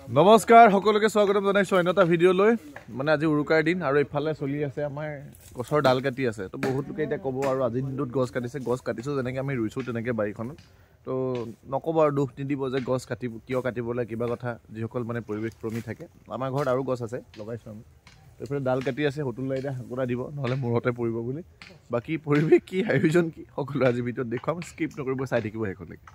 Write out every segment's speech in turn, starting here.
নমস্কাৰ সকলোকে স্বাগতম জনাইছো অন্যটা ভিডিঅ' লৈ মানে আজি উৰুকাৰ দিন আৰু ইফালে চলি আছে আমাৰ গছৰ ডাল কাটি আছে তো বহুত লোকে এতিয়া ক'ব আৰু আজি দিনটোত গছ কাটিছো যেনেকৈ আমি ৰুইছো তেনেকৈ বাৰীখনত তো নক'ব আৰু দুখ নিদিব যে গছ কাটিব কিয় কাটিবলৈ কিবা কথা যিসকল মানে পৰিৱেশ প্ৰেমী থাকে আমাৰ ঘৰত আৰু গছ আছে লগাইছো আমি এইফালে ডাল কাটি আছে হতুল্লা এতিয়া হাকুৰা দিব নহ'লে মূৰতে পৰিব বুলি বাকী পৰিৱেশ কি আয়োজন কি সকলো আজি ভিডিঅ'ত দেখুৱাম স্কিপ নকৰিব চাই থাকিব সেইখনলৈকে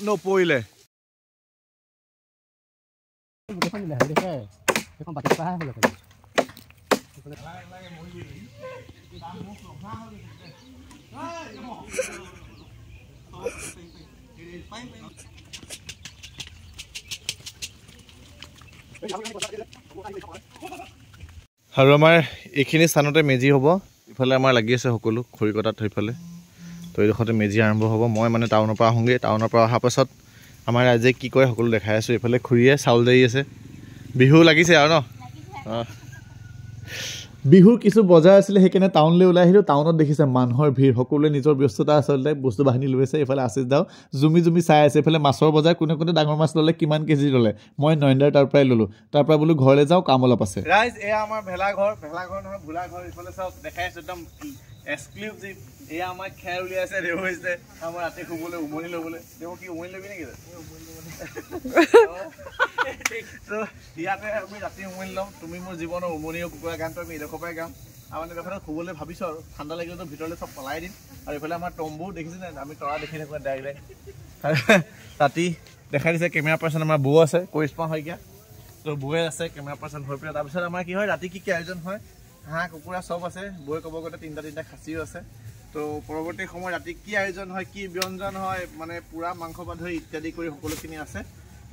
নপৰিলে আৰু আমাৰ এইখিনি স্থানতে মেজি হ'ব ইফালে আমাৰ লাগি আছে সকলো খৰি কটাত সেইফালে তো এইডোখৰতে মেজি আৰম্ভ হ'ব মই মানে টাউনৰ পৰা আহোঁগৈ টাউনৰ পৰা অহাৰ পাছত আমাৰ ৰাইজে কি কৰে সকলো দেখাই আছোঁ এইফালে খুৰীয়ে চাউল জাৰি আছে বিহু লাগিছে আৰু ন অঁ বিহুৰ কিছু বজাৰ আছিলে সেইকাৰণে টাউনলৈ ওলাই আহিলোঁ টাউনত দেখিছে মানুহৰ ভিৰ সকলোৱে নিজৰ ব্যস্ততা আচলতে বস্তু বাহিনী লৈ আছে এইফালে আশিষ দাও জুমি চাই আছে এইফালে মাছৰ বজাৰ কোনে ডাঙৰ মাছ ল'লে কিমান কেজি ল'লে মই নয়নদাৰ তাৰ পৰাই ল'লোঁ তাৰ পৰা বোলো ঘৰলৈ যাওঁ কাম অলপ আছে ৰাইজ এয়া আমাৰ ভেলাঘৰ নহয় ভোলাঘৰ এইফালে চাওক দেখাই আছোঁ একদম এক্সক্লুচিভ এয়া আমাৰ খেৰ উলিয়াইছে দেউ হৈছে আমাৰ ৰাতি শুবলৈ উমনি ল'বলৈ দেউ কি উমনি ল'বি নেকি ইয়াতে আমি ৰাতি উমনি ল'ম তুমি মোৰ জীৱনৰ উমনিও কুকুৰা গানটো আমি এডোখৰ পৰাই গাম আমাৰ এডোখৰত শুবলৈ ভাবিছোঁ আৰু ঠাণ্ডা লাগিলেতো ভিতৰলৈ চব পলাই দিম আৰু এইফালে আমাৰ তম্বু দেখিছে নাই আমি তৰা দেখি থাকোঁ ডাইৰেক্ট ৰাতি দেখাই দিছে কেমেৰা পাৰ্চন আমাৰ বৌ আছে কৰিশ্মা শইকীয়া তো বৌয়ে আছে কেমেৰা পাৰ্চন হৈ পেলাই তাৰপিছত আমাৰ কি হয় ৰাতি কি আয়োজন হয় হাঁহ কুকুৰা চব আছে বৌয়ে ক'ব গ'লে তিনিটা খাচীও আছে তো পৰৱৰ্তী সময় ৰাতি কি আয়োজন হয় কি ব্যঞ্জন হয় মানে পুৰা মাংস বা ধৰি ইত্যাদি কৰি সকলোখিনি আছে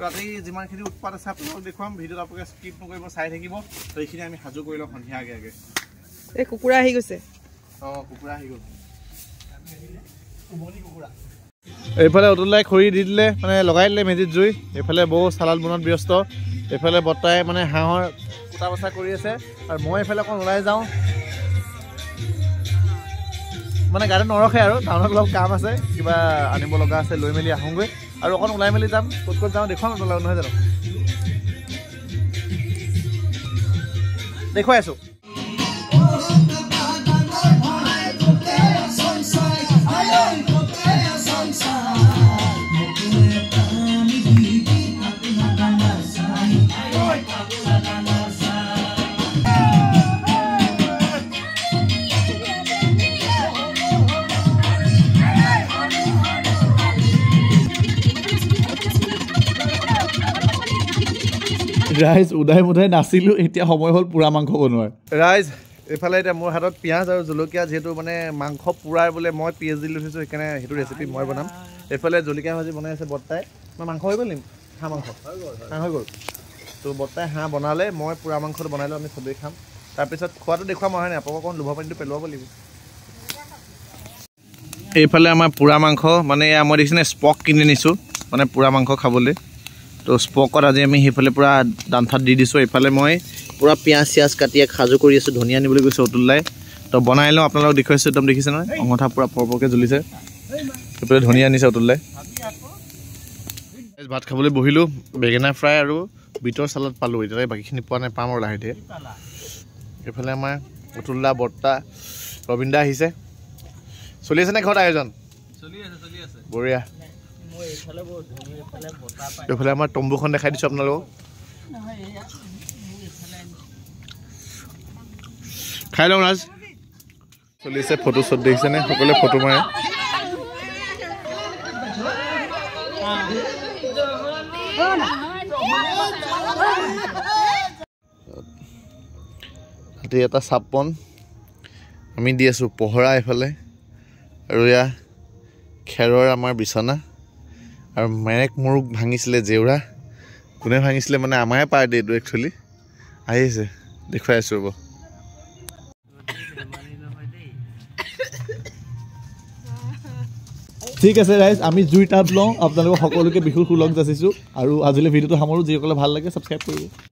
ৰাতি যিমানখিনি উৎপাদ আছে আপোনালোকক দেখুৱাম ভিডিঅ'ত আপোনালোকে স্কিপ নকৰিব চাই থাকিব তো এইখিনি আমি সাজু কৰি লওঁ সন্ধিয়া আগে এই কুকুৰা আহি গৈছে অঁ কুকুৰা আহি গ'ল এইফালে অতুলাই খৰি দি দিলে মানে লগাই দিলে মেজিত জুই এইফালে বৌ চালাড বনোৱাত ব্যস্ত এইফালে বৰ্তাই মানে হাঁহৰ কুটা বচা কৰি আছে আৰু মই এইফালে অকণ ওলাই যাওঁ মানে গাড়ীত নৰখে আৰু টাউনত অলপ কাম আছে কিবা আনিব লগা আছে লৈ মেলি আহোঁগৈ আৰু অকণ ওলাই মেলি যাম ক'ত যাওঁ দেখুৱাম আপোনালোক নহয় জানো দেখুৱাই আছোঁ ৰাইজ উদাই মুদাই নাছিলোঁ এতিয়া সময় হ'ল পোৰা মাংস বনোৱাৰ ৰাইজ এইফালে এতিয়া মোৰ হাতত পিঁয়াজ আৰু জলকীয়া যিহেতু মানে মাংস পোৰাৰ বোলে মই পিএইচডি লৈ থৈছোঁ সেইকাৰণে সেইটো ৰেচিপি মই বনাম এইফালে জলকীয়া ভাজি বনাই আছে বৰ্তাই মই মাংস হৈ গ'ল নি হাঁহ মাংস হাঁহ হৈ গ'ল তো বৰ্তাই হাঁহ বনালে মই পোৰা মাংসটো বনালোঁ আমি চবেই খাম তাৰপিছত খোৱাটো দেখুৱাম হয় নাই আপোনালোকক অকণ লোভৰ পানীটো পেলোৱাব লাগিব এইফালে আমাৰ পোৰা মাংস মানে মই দেখিছেনে স্পক কিনি নিছোঁ মানে পোৰা মাংস খাবলৈ তো স্পকত আজি আমি সেইফালে পূৰা দান্থাত দি দিছোঁ এইফালে মই পূৰা পিঁয়াজ চিয়াজ কাটি সাজু কৰি আছোঁ ধনিয়া আনিবলৈ গৈছোঁ অতুলাই তো বনাই লওঁ আপোনালোকক দেখুৱাইছোঁ একদম দেখিছে নহয় অঙঠা পূৰা পৰপৰকৈ জ্বলিছে সেইফালে ধনিয়া আনিছে অতুলাই ভাত খাবলৈ বহিলোঁ বেঙেনা ফ্ৰাই আৰু বিটৰ চালাড পালোঁ এতিয়ালৈ বাকীখিনি পোৱা নাই পাম আৰু লাহে ধীৰে এইফালে আমাৰ অতুল্লা বৰ্তা ৰবীন্দা আহিছে চলি আছে নে ঘৰত আয়োজন বঢ়িয়া এইফালে আমাৰ তম্বুখন দেখাই দিছোঁ আপোনালোকক খাই লওঁ ৰাজ চলিছে ফটো শ্বট দেখিছেনে সকলোৱে ফটো মাৰে এটা চাপন আমি দি আছোঁ পহৰা এইফালে আৰু এয়া খেৰৰ আমাৰ বিচনা আৰু মেৰেক মুৰুক ভাঙিছিলে জেউৰা কোনে ভাঙিছিলে মানে আমাৰে পাৰ্টি এইটো একচুৱেলি আহিছে দেখুৱাই আছোঁ ৰ'ব ঠিক আছে গাইজ আমি জুই টাপ লওঁ আপোনালোকক সকলোকে বিহুৰ সুলগ যাচিছোঁ আৰু আজিলৈ ভিডিঅ'টো সামৰোঁ যিসকলে ভাল লাগে ছাবস্ক্ৰাইব কৰিব